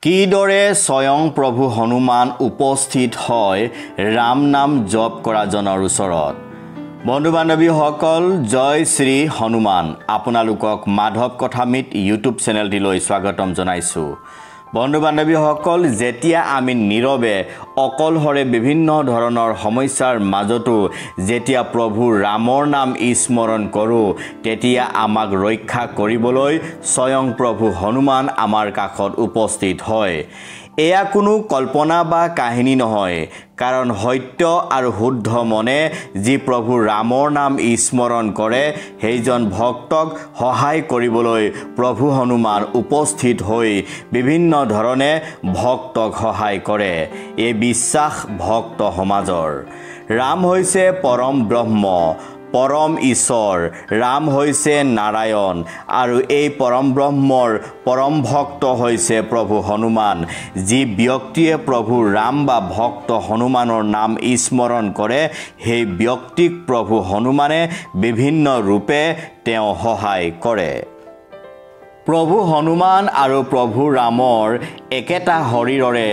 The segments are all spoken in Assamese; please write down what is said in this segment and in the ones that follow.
কিদৰে স্বয়ং প্ৰভু হনুমান উপস্থিত হয় ৰাম নাম জপ কৰা জনৰ ওচৰত। বন্ধু বান্ধৱীসকল, জয় শ্ৰী হনুমান। আপোনালোকক মাধৱ কথামিত ইউটিউব চেনেলটিলৈ স্বাগতম জনাইছোঁ। বন্ধু বান্ধৱীসকল, যেতিয়া আমি নীৰৱে অকলহৰে বিভিন্ন ধৰণৰ সমস্যাৰ মাজতো যেতিয়া প্ৰভু ৰামৰ নাম স্মৰণ কৰোঁ, তেতিয়া আমাক ৰক্ষা কৰিবলৈ স্বয়ং প্ৰভু হনুমান আমাৰ কাষত উপস্থিত হয়। এয়া কোনো কল্পনা বা কাহিনী নহয়, কাৰণ সত্য আৰু শুদ্ধ মনে যি প্ৰভু ৰামৰ নাম স্মৰণ কৰে, সেইজন ভক্তক সহায় কৰিবলৈ প্ৰভু হনুমান উপস্থিত হৈ বিভিন্ন ধৰণে ভক্তক সহায় কৰে। এই বিশ্বাস ভক্ত সমাজৰ। ৰাম হৈছে পৰম ব্ৰহ্ম, পৰম ঈশ্বৰ। ৰাম হৈছে নাৰায়ণ আৰু এই পৰম ব্ৰহ্মৰ পৰম ভক্ত হৈছে প্ৰভু হনুমান। যি ব্যক্তিয়ে প্ৰভু ৰাম বা ভক্ত হনুমানৰ নাম স্মৰণ কৰে, সেই ব্যক্তিক প্ৰভু হনুমানে বিভিন্ন ৰূপে তেওঁ সহায় কৰে। প্ৰভু হনুমান আৰু প্ৰভু ৰামৰ একেটা শৰীৰৰে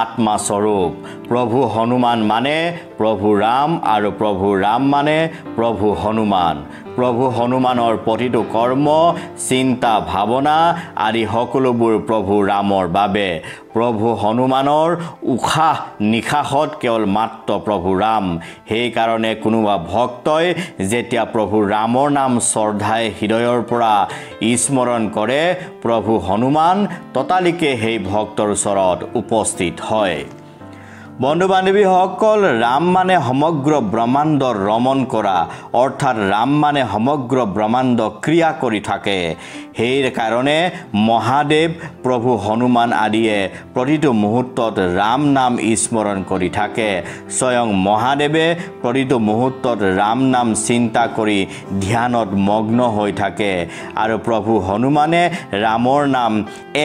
আত্মাস্বৰূপ। প্ৰভু হনুমান মানে প্ৰভু ৰাম আৰু প্ৰভু ৰাম মানে প্ৰভু হনুমান। প্ৰভু হনুমানৰ প্ৰতিটো কৰ্ম, চিন্তা, ভাৱনা আদি সকলোবোৰ প্ৰভু ৰামৰ বাবে। প্ৰভু হনুমানৰ উশাহ নিশাহত কেৱল মাত্ৰ প্ৰভু ৰাম। সেইকাৰণে কোনোবা ভক্তই যেতিয়া প্ৰভু ৰামৰ নাম শ্ৰদ্ধাই হৃদয়ৰ পৰা স্মৰণ কৰে, প্ৰভু হনুমান ততালিকে সেই ভক্তৰ ওচৰত উপস্থিত হয়। বন্ধু বান্ধৱীসকল, ৰাম মানে সমগ্ৰ ব্ৰহ্মাণ্ড ৰমণ কৰা, অৰ্থাৎ ৰাম মানে সমগ্ৰ ব্ৰহ্মাণ্ড ক্ৰিয়া কৰি থাকে। সেইকাৰণে মহাদেৱ, প্ৰভু হনুমান আদিয়ে প্ৰতিটো মুহূৰ্তত ৰাম নাম স্মৰণ কৰি থাকে। স্বয়ং মহাদেৱে প্ৰতিটো মুহূৰ্তত ৰাম নাম চিন্তা কৰি ধ্যানত মগ্ন হৈ থাকে। আৰু প্ৰভু হনুমানে ৰামৰ নাম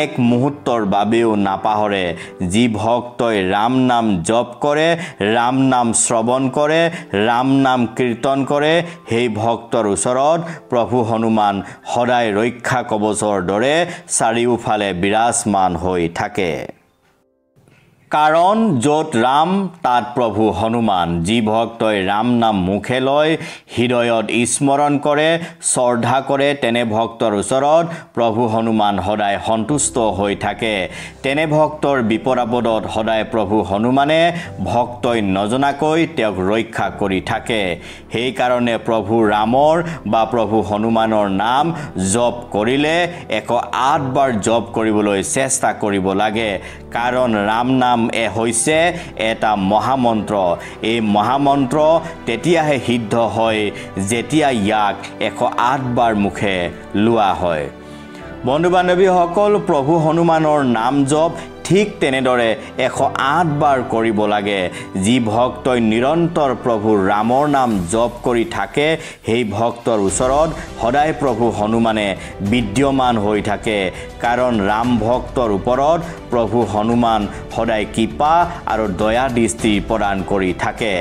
এক মুহূৰ্তৰ বাবেও নাপাহৰে। যি ভক্তই ৰাম নাম জপ কৰে, ৰাম নাম শ্ৰৱণ কৰে, ৰাম নাম কীৰ্তন কৰে, সেই ভক্তৰ ওচৰত প্ৰভু হনুমান সদায় ৰক্ষা কৱচৰ দৰে চাৰিওফালে বিৰাজমান হৈ থাকে। কাৰণ য'ত ৰাম তাত প্ৰভু হনুমান। যি ভক্তই ৰাম নাম মুখে লয়, হৃদয়ত স্মৰণ কৰে, শ্ৰদ্ধা কৰে, তেনে ভক্তৰ ওচৰত প্ৰভু হনুমান সদায় সন্তুষ্ট হৈ থাকে। তেনে ভক্তৰ বিপদ আপদত সদায় প্ৰভু হনুমানে ভক্তই নজনাকৈ তেওঁক ৰক্ষা কৰি থাকে। সেইকাৰণে প্ৰভু ৰামৰ বা প্ৰভু হনুমানৰ নাম জপ কৰিলে 108 বাৰ জপ কৰিবলৈ চেষ্টা কৰিব লাগে। কাৰণ ৰাম নাম হৈছে এটা মহামন্ত্ৰ। এই মহামন্ত্ৰ তেতিয়াহে সিদ্ধ হয় যেতিয়া ইয়াক 108 বাৰ মুখে লোৱা হয়। বন্ধু বান্ধৱীসকল, প্ৰভু হনুমানৰ নাম জপ ঠিক তেনেদৰে 108 বাৰ কৰিব লাগে। যি ভক্তই নিৰন্তৰ প্ৰভু ৰামৰ নাম জপ কৰি থাকে, সেই ভক্তৰ ওচৰত সদায় প্ৰভু হনুমানে বিদ্যমান হৈ থাকে। কাৰণ ৰাম ভক্তৰ ওপৰত প্ৰভু হনুমান সদায় কৃপা আৰু দয়া দৃষ্টি প্ৰদান কৰি থাকে।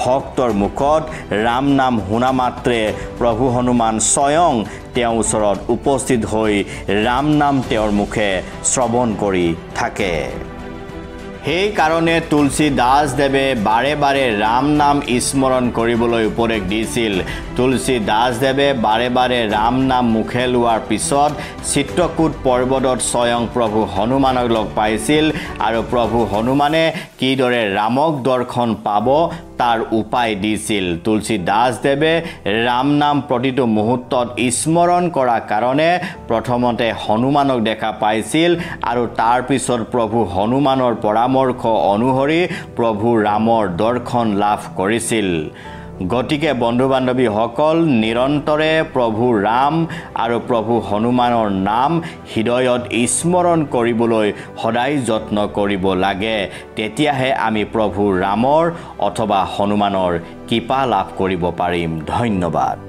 ভক্তৰ মুখত ৰাম নাম শুনা মাত্ৰে প্ৰভু হনুমান স্বয়ং তেওঁৰ ওচৰত উপস্থিত হৈ ৰাম নাম তেওঁৰ মুখে শ্ৰৱণ কৰি থাকে। সেইকাৰণে তুলসী দাসদেৱে বাৰে বাৰে ৰাম নাম স্মৰণ কৰিবলৈ উপদেশ দিছিল। তুলসী দাসদেৱে বাৰে বাৰে ৰাম নাম মুখে লোৱাৰ পিছত চিত্ৰকূট পৰ্বতত স্বয়ং প্ৰভু হনুমানক লগ পাইছিল আৰু প্ৰভু হনুমানে কিদৰে ৰামক দৰ্শন পাব তাৰ উপায় দিছিল। তুলসী দাসদেৱে ৰাম নাম প্ৰতিটো মুহূৰ্তত স্মৰণ কৰাৰ কাৰণে প্ৰথমতে হনুমানক দেখা পাইছিল আৰু তাৰ পিছত প্ৰভু হনুমানৰ পৰামৰ্শ অনুসৰি প্ৰভু ৰামৰ দৰ্শন লাভ কৰিছিল। গতিকে বন্ধু বান্ধৱীসকল, নিৰন্তৰে প্ৰভু ৰাম আৰু প্ৰভু হনুমানৰ নাম হৃদয়ত স্মৰণ কৰিবলৈ সদায় যত্ন কৰিব লাগে। তেতিয়াহে আমি প্ৰভু ৰামৰ অথবা হনুমানৰ কৃপা লাভ কৰিব পাৰিম। ধন্যবাদ।